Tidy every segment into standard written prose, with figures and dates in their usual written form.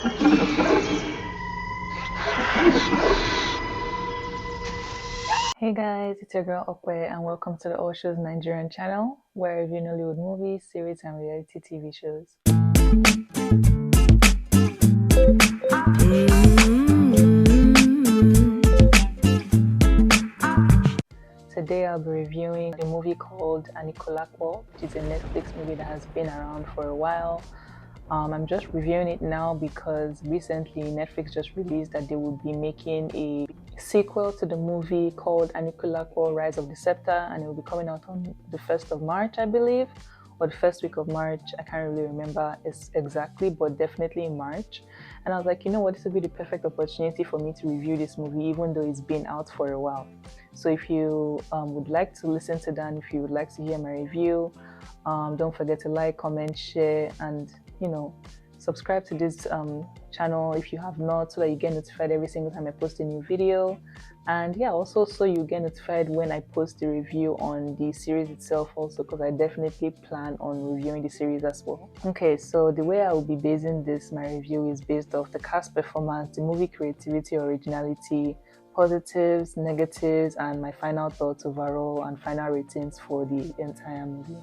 Hey guys, it's your girl Okwe and welcome to the All Shows Nigerian channel where I review Nollywood movies, series and reality TV shows. Today I'll be reviewing a movie called ANIKULAPO, which is a Netflix movie that has been around for a while. I'm just reviewing it now because recently Netflix just released that they will be making a sequel to the movie called ANIKULAPO Rise of the Scepter, and it will be coming out on the 1st of March, I believe, or the first week of March. I can't really remember exactly, but definitely in March. And I was like, you know what, this would be the perfect opportunity for me to review this movie, even though it's been out for a while. So if you would like to listen to that, if you would like to hear my review, don't forget to like, comment, share, and subscribe to this channel if you have not, so that you get notified every single time I post a new video. And yeah, also so you get notified when I post the review on the series itself also, because I definitely plan on reviewing the series as well. Okay, so the way I will be basing my review is based off the cast performance, the movie creativity, originality, positives, negatives, and my final thoughts overall and final ratings for the entire movie.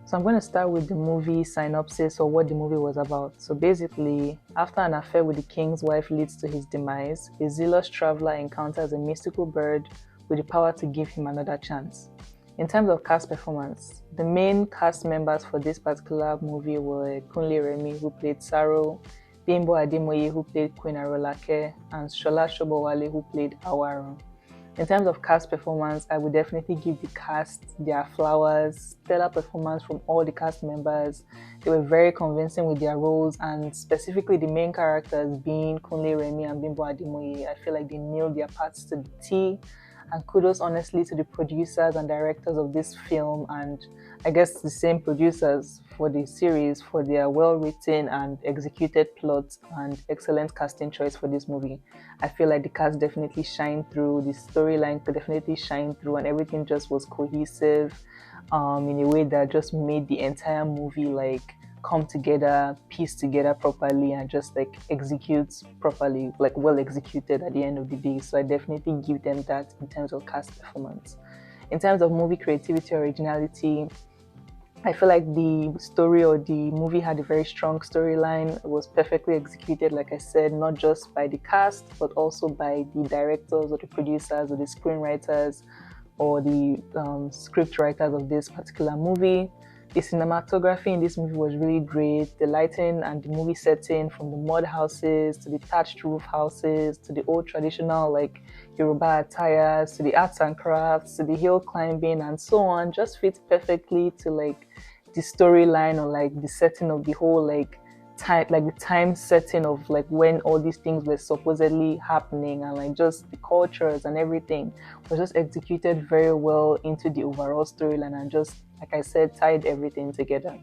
So I'm going to start with the movie synopsis, or what the movie was about. So basically, after an affair with the king's wife leads to his demise, a zealous traveler encounters a mystical bird with the power to give him another chance. In terms of cast performance, the main cast members for this particular movie were Kunle Remi, who played Saro, Bimbo Ademoye, who played Queen Arolake, and Shola Shobowale, who played Awaro. In terms of cast performance, I would definitely give the cast their flowers. Stellar performance from all the cast members. They were very convincing with their roles, and specifically the main characters being Kunle Remi and Bimbo Ademoye. I feel like they nailed their parts to the T. And kudos honestly to the producers and directors of this film, and I guess the same producers for the series, for their well-written and executed plots and excellent casting choice for this movie. I feel like the cast definitely shined through, the storyline could definitely shine through, and everything just was cohesive in a way that just made the entire movie like come together, piece together properly, and just like execute properly, like well executed at the end of the day. So I definitely give them that in terms of cast performance. In terms of movie creativity, originality, I feel like the story or the movie had a very strong storyline. It was perfectly executed, like I said, not just by the cast, but also by the directors or the producers or the screenwriters or the script writers of this particular movie. The cinematography in this movie was really great. The lighting and the movie setting, from the mud houses to the thatched roof houses to the old traditional like Yoruba attires to the arts and crafts to the hill climbing and so on, just fits perfectly to like the storyline or like the setting of the whole like time, like the time setting of like when all these things were supposedly happening, and like just the cultures and everything was just executed very well into the overall storyline, and just like I said, tied everything together.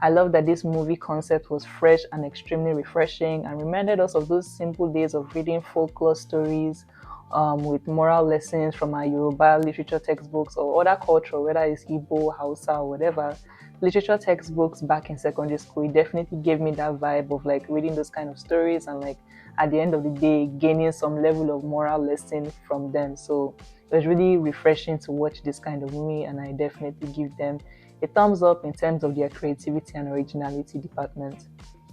I love that this movie concept was fresh and extremely refreshing and reminded us of those simple days of reading folklore stories with moral lessons from our Yoruba literature textbooks or other culture, whether it's Igbo, Hausa, or whatever literature textbooks back in secondary school. It definitely gave me that vibe of like reading those kind of stories and like at the end of the day gaining some level of moral lesson from them. So it was really refreshing to watch this kind of movie, and I definitely give them a thumbs up in terms of their creativity and originality department.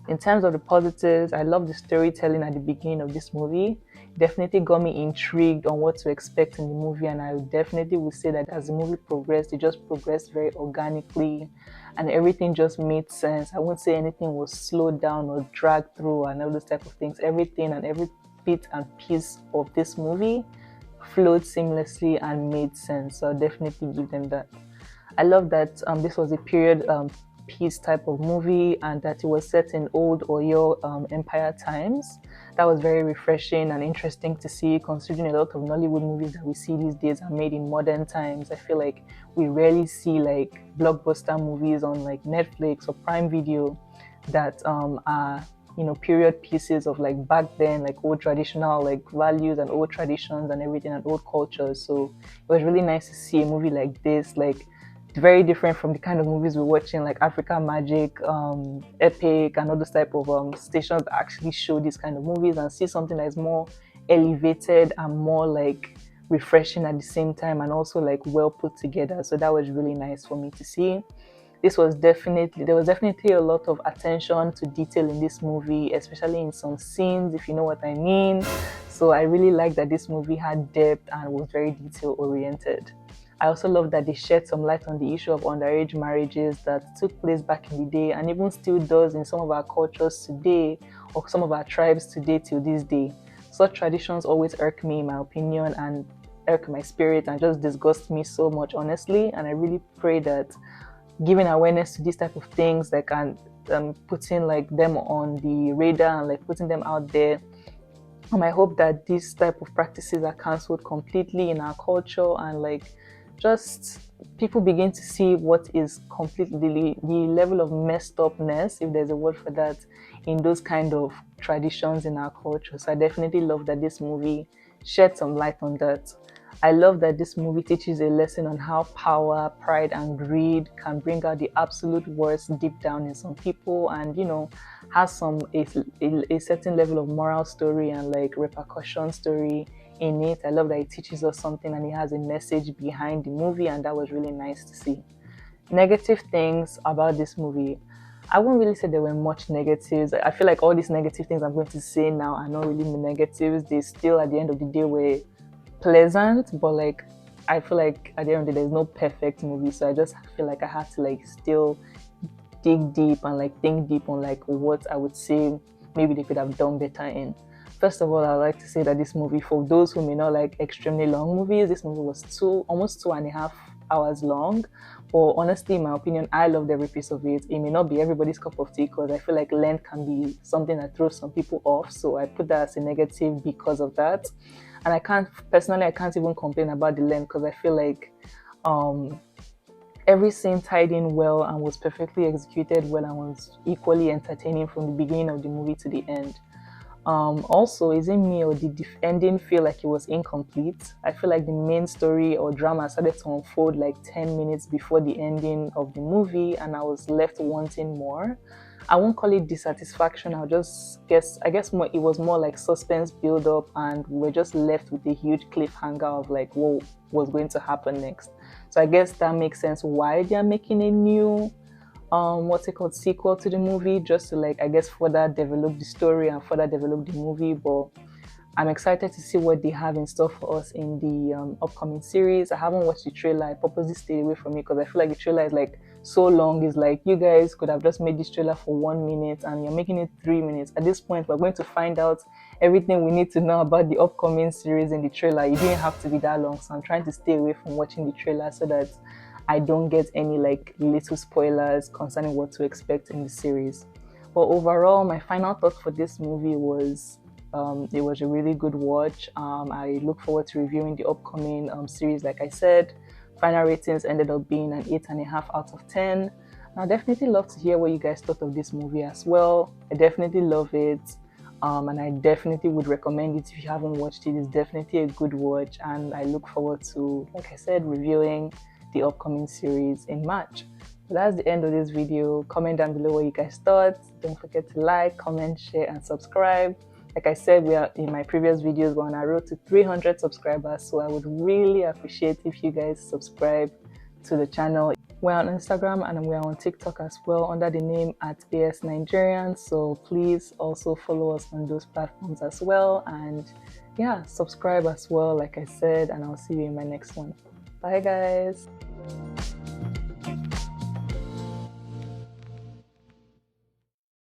In terms of the positives, I love the storytelling at the beginning of this movie. It definitely got me intrigued on what to expect in the movie, and I definitely would say that as the movie progressed, it just progressed very organically and everything just made sense. I won't say anything was slowed down or dragged through and all those type of things. Everything and every bit and piece of this movie flowed seamlessly and made sense. So I'll definitely give them that. I love that this was a period piece type of movie, and that it was set in old Oyo Empire times. That was very refreshing and interesting to see, considering a lot of Nollywood movies that we see these days are made in modern times. I feel like we rarely see like blockbuster movies on like Netflix or Prime Video that are period pieces of like back then, like old traditional like values and old traditions and everything and old cultures. So it was really nice to see a movie like this, like very different from the kind of movies we're watching, like Africa Magic, Epic, and all those type of stations that actually show these kind of movies, and see something that is more elevated and more like refreshing at the same time, and also like well put together. So that was really nice for me to see. There was definitely a lot of attention to detail in this movie, especially in some scenes, if you know what I mean. So I really like that this movie had depth and was very detail oriented. I also love that they shed some light on the issue of underage marriages that took place back in the day, and even still does in some of our cultures today, or some of our tribes today till this day. Such traditions always irk me, in my opinion, and irk my spirit and just disgust me so much, honestly. And I really pray that giving awareness to these type of things, like, and putting like them on the radar and like putting them out there. I hope that these type of practices are cancelled completely in our culture, and like just people begin to see what is completely the level of messed upness, if there's a word for that, in those kind of traditions in our culture. So I definitely love that this movie shed some light on that. I love that this movie teaches a lesson on how power, pride, and greed can bring out the absolute worst deep down in some people, and has a certain level of moral story and like repercussion story in it. I love that it teaches us something and it has a message behind the movie, and that was really nice to see. Negative things about this movie. I won't really say there were much negatives. I feel like all these negative things I'm going to say now are not really negatives. They still, at the end of the day, were pleasant, but like I feel like at the end of the day there's no perfect movie, so I just feel like I have to like still dig deep and like think deep on like what I would say maybe they could have done better in. First of all, I'd like to say that this movie, for those who may not like extremely long movies, this movie was almost 2.5 hours long. But honestly, in my opinion, I loved every piece of it. It may not be everybody's cup of tea, because I feel like length can be something that throws some people off. So I put that as a negative because of that. And I can't even complain about the length, because I feel like every scene tied in well and was perfectly executed well and was equally entertaining from the beginning of the movie to the end. Also, is it me, or did the ending feel like it was incomplete? I feel like the main story or drama started to unfold like 10 minutes before the ending of the movie, and I was left wanting more. I won't call it dissatisfaction. I guess more, it was more like suspense build up, and we're just left with a huge cliffhanger of like what was going to happen next. So I guess that makes sense why they are making a new sequel to the movie, just to like, I guess, further develop the story and further develop the movie. But I'm excited to see what they have in store for us in the upcoming series. I haven't watched the trailer. I purposely stayed away from it because I feel like the trailer is like so long. It's like you guys could have just made this trailer for 1 minute and you're making it 3 minutes. At this point, we're going to find out everything we need to know about the upcoming series in the trailer. It didn't have to be that long, so I'm trying to stay away from watching the trailer so that I don't get any like little spoilers concerning what to expect in the series. But overall, my final thought for this movie was it was a really good watch. I look forward to reviewing the upcoming series. Like I said, final ratings ended up being an 8.5 out of 10. And I definitely love to hear what you guys thought of this movie as well. I definitely love it. And I definitely would recommend it if you haven't watched it. It's definitely a good watch, and I look forward to, like I said, reviewing the upcoming series in March. So that's the end of this video. Comment down below what you guys thought. Don't forget to like, comment, share, and subscribe. Like I said, we are in my previous videos, we're on our road to 300 subscribers, so I would really appreciate if you guys subscribe to the channel. We're on Instagram and we're on TikTok as well under the name @asnigerian, so please also follow us on those platforms as well, and yeah, subscribe as well, like I said, and I'll see you in my next one. Bye guys.